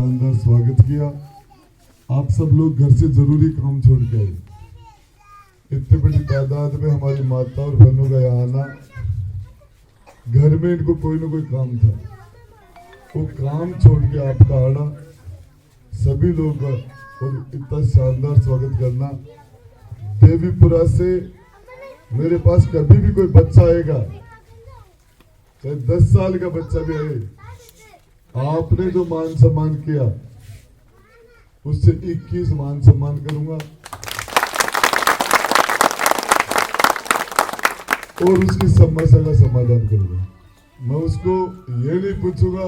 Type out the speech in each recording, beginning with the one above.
अंदर स्वागत किया। आप सब लोग घर से जरूरी काम छोड़ के आए। इतनी बड़ी तादाद में हमारी माता और बहनों का यहाँ आना, घर में इनको कोई ना कोई काम था, वो काम छोड़ के आपका आना, सभी लोग का और इतना शानदार स्वागत करना। देवीपुरा से मेरे पास कभी भी कोई बच्चा आएगा, चाहे 10 साल का बच्चा भी आए, आपने जो मान सम्मान किया उससे 21 मान सम्मान करूंगा और उसकी समस्या का समाधान करूंगा। मैं उसको ये नहीं पूछूंगा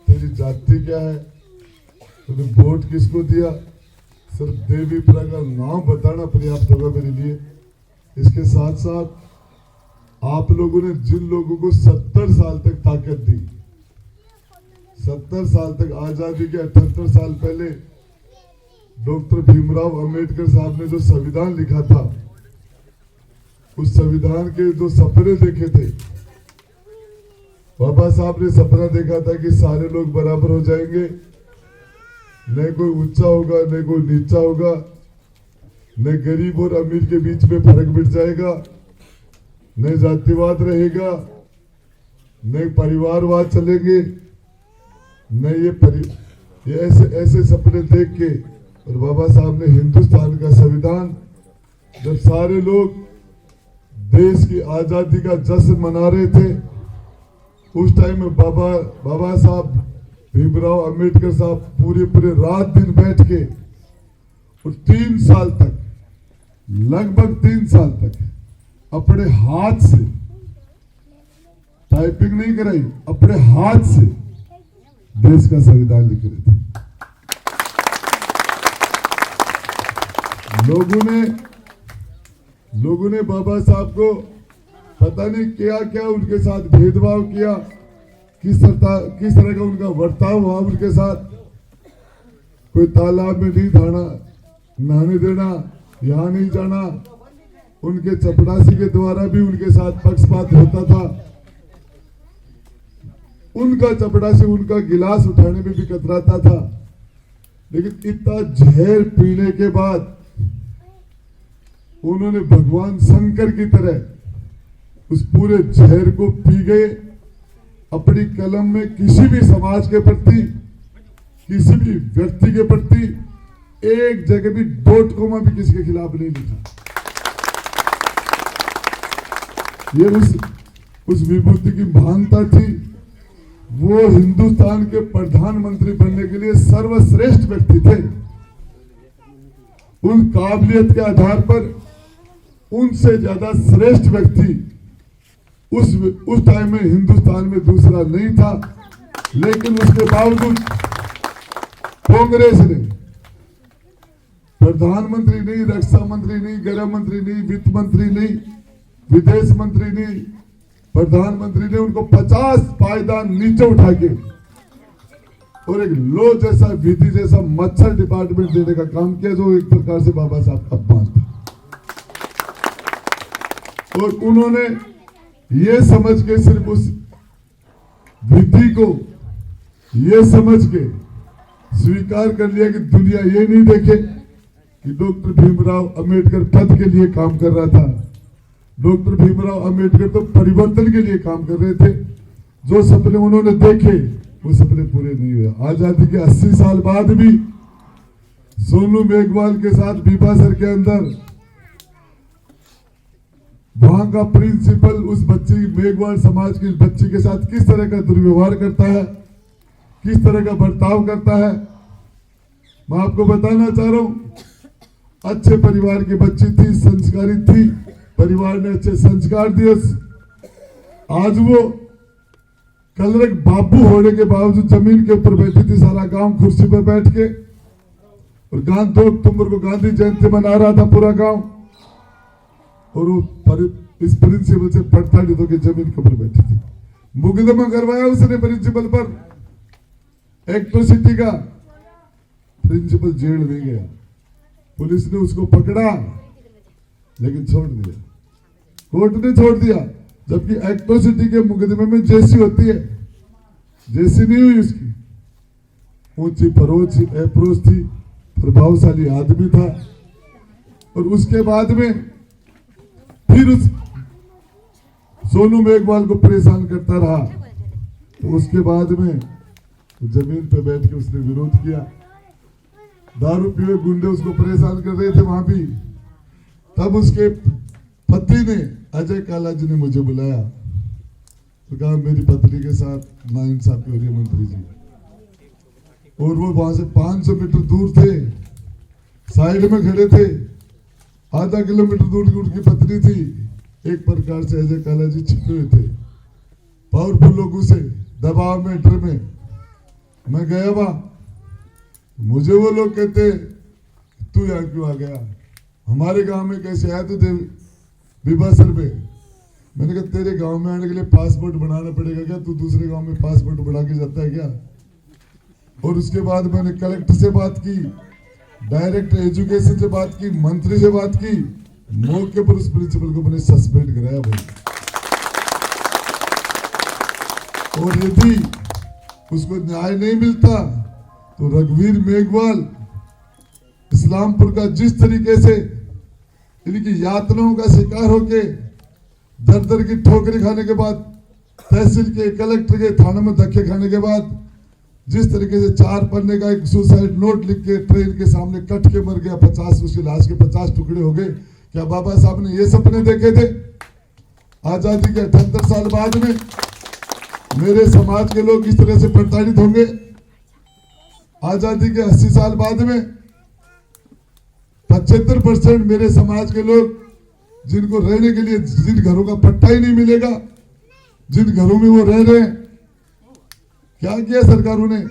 तेरी जाति क्या है, तूने वोट किसको दिया, सिर्फ देवीपुरा का नाम बताना पर्याप्त होगा मेरे लिए। इसके साथ साथ आप लोगों ने जिन लोगों को 70 साल तक ताकत दी, 70 साल तक, आजादी के 78 साल पहले डॉक्टर भीमराव अंबेडकर साहब ने जो संविधान लिखा था, उस संविधान के जो सपने देखे थे, बाबा साहब ने सपना देखा था कि सारे लोग बराबर हो जाएंगे, न कोई ऊंचा होगा न कोई नीचा होगा, न गरीब और अमीर के बीच में फर्क मिट जाएगा, न जातिवाद रहेगा, न परिवारवाद चलेंगे, न ये ऐसे सपने देख के। और बाबा साहब ने हिंदुस्तान का संविधान, जब सारे लोग देश की आजादी का जश्न मना रहे थे, उस टाइम में बाबा साहब भीमराव अंबेडकर साहब पूरे रात दिन बैठ के और 3 साल तक, लगभग 3 साल तक अपने हाथ से, टाइपिंग नहीं कराई, अपने हाथ से देश का संविधान लिख रहे थे। लोगों ने बाबा साहब को पता नहीं क्या क्या उनके साथ भेदभाव किया, किस तरह का उनका बर्ताव हुआ उनके साथ। कोई तालाब में नहीं नहाने देना, यहाँ नहीं जाना, उनके चपरासी के द्वारा भी उनके साथ पक्षपात होता था। उनका चपरासी उनका गिलास उठाने में भी कतराता था, लेकिन इतना जहर पीने के बाद उन्होंने भगवान शंकर की तरह उस पूरे जहर को पी गए। अपनी कलम में किसी भी समाज के प्रति, किसी भी व्यक्ति के प्रति एक जगह भी डॉट कोमा भी किसी के खिलाफ नहीं लिखा। ये उस विभूति की महानता थी। वो हिंदुस्तान के प्रधानमंत्री बनने के लिए सर्वश्रेष्ठ व्यक्ति थे। उन काबिलियत के आधार पर उनसे ज्यादा श्रेष्ठ व्यक्ति उस टाइम में हिंदुस्तान में दूसरा नहीं था। लेकिन उसके बावजूद कांग्रेस ने प्रधानमंत्री नहीं, रक्षा मंत्री नहीं, गृह मंत्री नहीं, वित्त मंत्री नहीं, विदेश मंत्री नहीं, प्रधानमंत्री ने उनको 50 पायदान नीचे उठा के और एक लो जैसा, विधि जैसा मच्छर डिपार्टमेंट देने का काम किया, जो एक प्रकार से बाबा साहब का अपमान था। और उन्होंने ये समझ के, सिर्फ उस विधि को ये समझ के स्वीकार कर लिया कि दुनिया ये नहीं देखे कि डॉक्टर भीमराव अंबेडकर पद के लिए काम कर रहा था। डॉक्टर भीमराव अंबेडकर तो परिवर्तन के लिए काम कर रहे थे। जो सपने उन्होंने देखे वो सपने पूरे नहीं हुए। आजादी के 80 साल बाद भी सोनू मेघवाल के साथ बीबा सर के अंदर वहां का प्रिंसिपल उस बच्ची, मेघवाल समाज की बच्ची के साथ किस तरह का दुर्व्यवहार करता है, किस तरह का बर्ताव करता है। मैं आपको बताना चाह रहा हूं, अच्छे परिवार की बच्ची थी, संस्कारी थी, परिवार ने अच्छे संस्कार दिए। आज वो कलरक बाबू होने के बावजूद जमीन के ऊपर बैठी थी, सारा गांव कुर्सी पर बैठ के, और 2 अक्टूबर को गांधी जयंती मना रहा था पूरा गांव, और वो इस प्रिंसिपल से पढ़ता नहीं तो कि जमीन के ऊपर बैठी थी। मुकदमा करवाया उसने प्रिंसिपल पर, एक्ट्रोसिटी का। प्रिंसिपल जेल नहीं गया, पुलिस ने उसको पकड़ा लेकिन छोड़ दिया, कोर्ट ने छोड़ दिया। जबकि एक्ट्रोसिटी के मुकदमे में जेसी होती है, जेसी नहीं हुई उसकी, ऊंची अप्रोच थी, प्रभावशाली आदमी था। और उसके बाद में फिर उस सोनू मेघवाल को परेशान करता रहा। तो उसके बाद में जमीन पे बैठ के उसने विरोध किया। दारू पीए गुंडे उसको परेशान कर रहे थे वहां भी। तब उसके पति ने, अजय काला जी ने मुझे बुलाया तो कहा मेरी पत्नी के साथ नाइंसाफी हो रही है मंत्री जी। और वो वहां से 500 मीटर दूर थे, साइड में खड़े थे। आधा किलोमीटर दूर उनकी पत्नी थी। एक प्रकार से अजय काला जी छिपे हुए थे, पावरफुल लोगों से दबाव में, डर में। मैं गया वहां, मुझे वो लोग कहते तू यहाँ क्यों आ गया, हमारे गांव में कैसे आया तू विभासर में। मैंने कहा तेरे गांव में आने के लिए पासपोर्ट बनाना पड़ेगा क्या, तू दूसरे गांव में पासपोर्ट बना के जाता है क्या। और उसके बाद मैंने कलेक्टर से बात की, डायरेक्टर एजुकेशन से बात की, मंत्री से बात की। मौके पर उस प्रिंसिपल को मैंने सस्पेंड कराया भाई। और यदि उसको न्याय नहीं मिलता तो रघुवीर मेघवाल इस्लामपुर का जिस तरीके से इनकी यातनाओं का शिकार होके दर दर की ठोकरी खाने के बाद, तहसील के, कलेक्टर के, थाने में धक्के खाने के बाद जिस तरीके से 4 पन्ने का एक सुसाइड नोट लिख के ट्रेन के सामने कट के मर गया, 50 उसकी लाश के 50 टुकड़े हो गए। क्या बाबा साहब ने ये सपने देखे थे? आजादी के 78 साल बाद में मेरे समाज के लोग इस तरह से प्रताड़ित होंगे? आजादी के 80 साल बाद में 75% मेरे समाज के लोग जिनको रहने के लिए, जिन घरों का पट्टा ही नहीं मिलेगा, जिन घरों में वो रह रहे हैं, क्या किया सरकारों ने?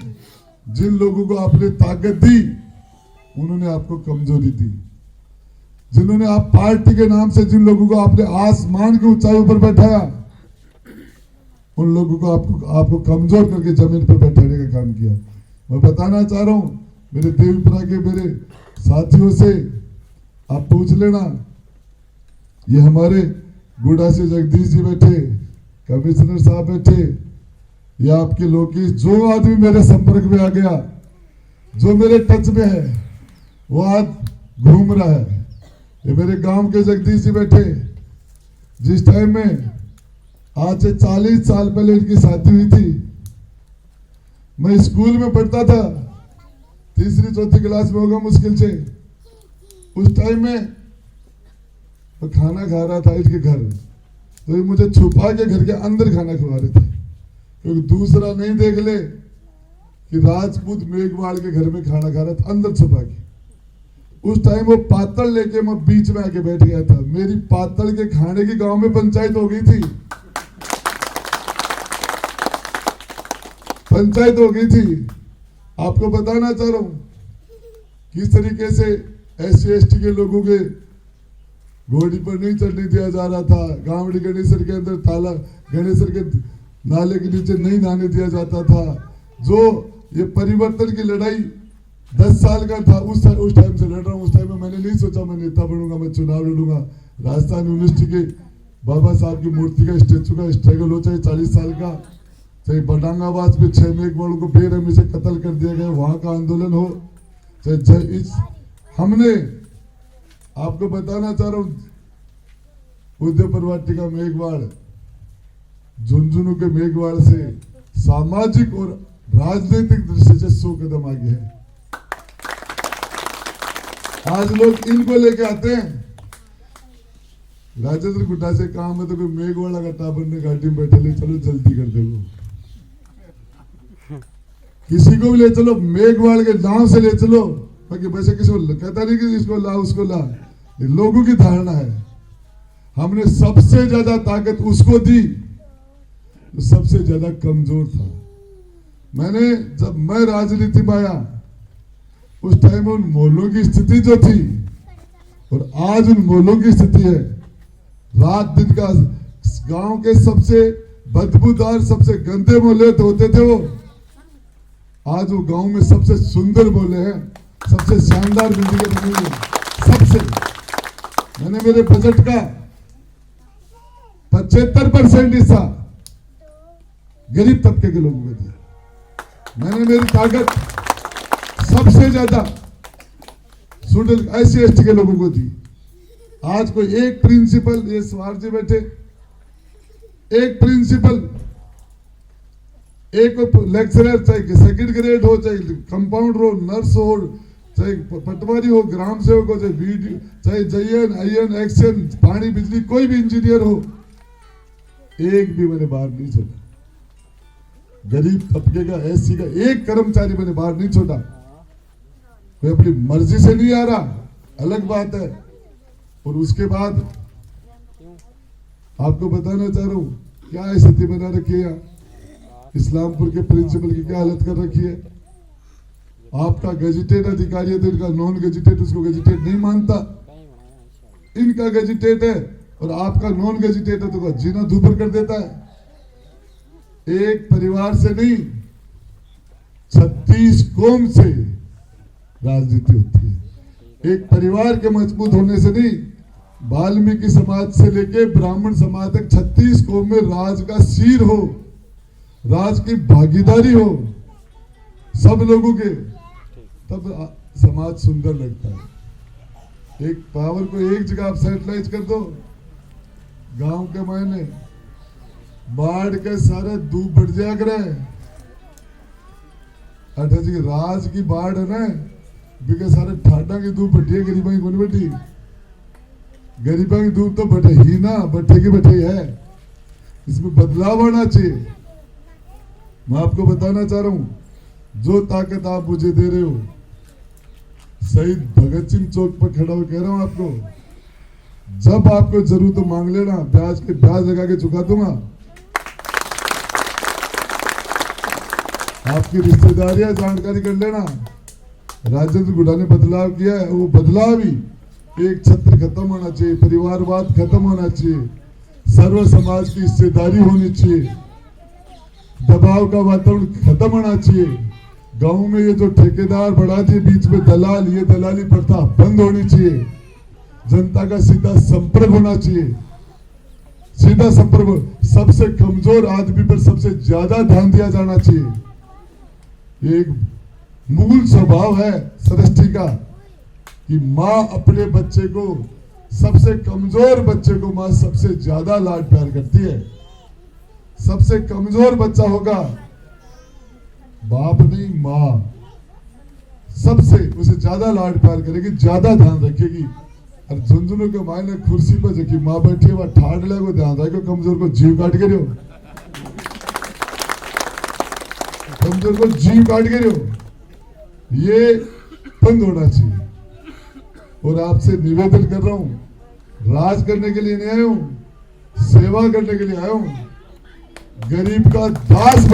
जिन लोगों को आपने ताकत दी उन्होंने आपको कमजोरी दी। जिन्होंने आप पार्टी के नाम से, जिन लोगों को आपने आसमान की ऊंचाई पर बैठाया, उन लोगों को आपको कमजोर करके जमीन पर बैठाने का काम किया। मैं बताना चाह रहा हूं मेरे देवीपुरा के मेरे साथियों से, आप पूछ लेना। ये हमारे गुड़ा से जगदीश जी बैठे, कमिश्नर साहब बैठे, या आपके लोकेश, जो आदमी मेरे संपर्क में आ गया, जो मेरे टच में है, वो आज घूम रहा है। ये मेरे गांव के जगदीश जी बैठे, जिस टाइम में आज से 40 साल पहले इनकी शादी हुई थी, मैं स्कूल में पढ़ता था, 3री 4थी क्लास में होगा मुश्किल से। उस टाइम में वो खाना खा रहा था इनके घर, तो ये मुझे छुपा के घर के अंदर खाना खिला रहे थे, क्योंकि दूसरा नहीं देख ले कि राजपूत मेघवाल के घर में खाना खा रहा था, अंदर छुपा के। उस टाइम वो पातल लेके मैं बीच में आके बैठ गया था। मेरी पातल के खाने की गांव में पंचायत हो गई थी, पंचायत हो गई थी। आपको बताना चाह रहा हूं किस तरीके से SC ST के लोगों के घोड़ी पर नहीं चढ़ने दिया जा रहा था। गांवड़ी गणेशर के अंदर ताला, गणेशर के नाले के नीचे नहीं नहाने दिया जाता था। जो ये परिवर्तन की लड़ाई 10 साल का था, उस टाइम से लड़ रहा हूँ। उस टाइम में मैंने नहीं सोचा मैं नेता बनूंगा, मैं चुनाव लड़ूंगा। राजस्थान यूनिवर्सिटी के बाबा साहब की मूर्ति का स्टेचू का स्ट्रगल हो, चाहे 40 साल का, चाहे बडांगाबाद में 6 मेघवालों को बेरहमी से कत्ल कर दिया गया, वहां का आंदोलन हो, चाहे हमने, आपको बताना चाह रहा हूं उदयपुर वाटिका मेघवाल, झुंझुनू के मेघवाल से सामाजिक और राजनीतिक दृष्टि से 100 कदम आगे है। आज लोग इनको लेके आते हैं। राजेंद्र गुड्डा से काम है तो कोई मेघवाला का टाबर ने गाड़ी में बैठे, ले चलो जल्दी कर दे। वो किसी को भी ले चलो, मेघवाल के नाम से ले चलो, बाकी वैसे किसी को कहता नहीं कि इसको ला उसको ला। लोगों की धारणा है। हमने सबसे ज्यादा ताकत उसको दी तो सबसे ज्यादा कमजोर था। जब मैं राजनीति में आया उस टाइम उन मोहल्लों की स्थिति जो थी और आज उन मोहल्लों की स्थिति है, रात दिन का गांव के सबसे बदबूदार, सबसे गंदे मोहल्ले तो होते थे, वो आज वो गांव में सबसे सुंदर मोहल्ले हैं, सबसे शानदार बिल्डिंगें बनी हुई हैं। सबसे मैंने मेरे बजट का 75% हिस्सा गरीब तबके के लोगों को दिया। मैंने मेरी ताकत सबसे ज्यादा स्टूडेंट SC ST के लोगों को दी। आज कोई एक प्रिंसिपल, ये सवार जी बैठे, एक प्रिंसिपल, एक लेक्चरर, चाहे सेकंड ग्रेड हो, चाहे कंपाउंडर हो, नर्स हो, चाहे पटवारी हो, ग्राम सेवक हो, चाहे वीडियो, चाहे JN IN एक्शन, पानी बिजली, कोई भी इंजीनियर हो, एक भी मैंने बाहर नहीं छोड़ा। गरीब तबके का SC का एक कर्मचारी मैंने बाहर नहीं छोड़ा। कोई अपनी मर्जी से नहीं आ रहा, अलग बात है। और उसके बाद आपको बताना चाह रहा हूं क्या स्थिति बना रखी है इस्लामपुर के प्रिंसिपल की, क्या हालत कर रखी है। आपका गजिटेट अधिकारी है तो इनका नॉन गजिटेट उसको गजिटेट नहीं मानता, इनका गजिटेट है और आपका नॉन गजिटेट है तो जीना धूपर कर देता है। एक परिवार से नहीं 36 कौम से राजनीति होती है। एक परिवार के मजबूत होने से नहीं, वाल्मीकि समाज से लेके ब्राह्मण समाज तक 36 कौम में राज का सिर हो, राज की भागीदारी हो सब लोगों के, तब समाज सुंदर लगता है। एक पावर को एक जगह आप सेटलाइज कर दो, गांव के मायने बाढ़ के सारे दूब बढ़ जाया करे। अठा जी राज की बाढ़ है ना, बिके सारे ठाडा की धूप बैठी है, गरीबा की कौन बैठी। गरीबा की धूप तो बैठे ही ना, बैठे की बैठे है। इसमें बदलाव आना चाहिए। मैं आपको बताना चाह रहा हूं, जो ताकत आप मुझे दे रहे हो, शहीद भगत सिंह चौक पर खड़ा हो कह रहा हूं आपको, जब आपको जरूरत तो मांग लेना, ब्याज लगा के चुका दूंगा। आपकी रिश्तेदारियां जानकारी कर लेना। राजेंद्र गुडा ने बदलाव किया है, वो बदलाव ही एक छत्र खत्म होना चाहिए, परिवारवाद खत्म होना चाहिए, सर्व समाज की हिस्सेदारी होनी चाहिए, दबाव का वातावरण खत्म होना चाहिए। गांव में ये जो ठेकेदार बढ़ा दिए, बीच में दलाल, ये दलाली प्रथा बंद होनी चाहिए। जनता का सीधा संपर्क होना चाहिए, सीधा संपर्क। सबसे कमजोर आदमी पर सबसे ज्यादा ध्यान दिया जाना चाहिए। एक मूल स्वभाव है सृष्टि का कि माँ अपने बच्चे को, सबसे कमजोर बच्चे को माँ सबसे ज्यादा लाड प्यार करती है। सबसे कमजोर बच्चा होगा, बाप नहीं माँ, सबसे उसे ज्यादा लाड प्यार करेगी, ज्यादा ध्यान रखेगी। और झुंझुनू के मायने कुर्सी पर जबकि माँ बैठी है, वह ठाड़ ले को ध्यान रखेगा, कमजोर को जीव काट के रहो, कमजोर को जीव काट के रहो। ये बंद होना चाहिए। और आपसे निवेदन कर रहा हूं, राज करने के लिए नहीं आया हूं, सेवा करने के लिए आया हूं। गरीब का दास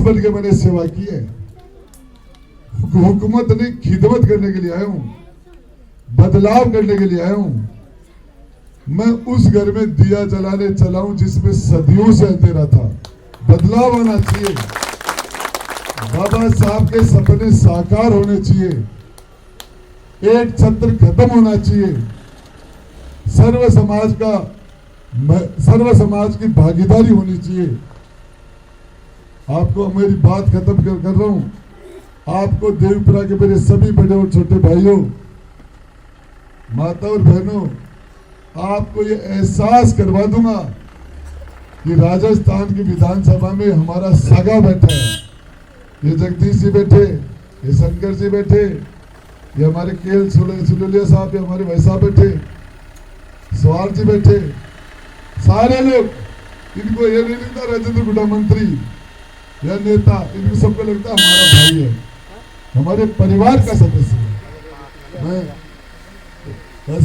बन के मैंने सेवा की है। हुकूमत ने खिदमत करने के लिए आया हूं, बदलाव करने के लिए आया हूं। मैं उस घर में दिया जलाने चला हूं जिसमें सदियों से अंधेरा था। बदलाव आना चाहिए, बाबा साहब के सपने साकार होने चाहिए, एक छत्र खत्म होना चाहिए, सर्व समाज की भागीदारी होनी चाहिए। आपको मेरी बात खत्म कर रहा हूं। आपको देवपुरा के मेरे सभी बड़े और छोटे भाइयों, माता और बहनों, आपको ये एहसास करवा दूंगा कि राजस्थान की विधानसभा में हमारा सगा बैठा है। ये जगदीश जी बैठे, ये शंकर जी बैठे, ये हमारे केल सुलेलिया साहब, ये हमारे भाई साहब बैठे, सवार जी बैठे, सारे लोग, इनको ये नहीं लगता राजेंद्र गुडा मंत्री या नेता, इनको सबको लगता हमारा भाई है, हमारे परिवार का सदस्य है। मैं बस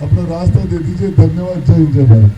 अपना रास्ता दे दीजिए। धन्यवाद। जय हिंद, जय भारत।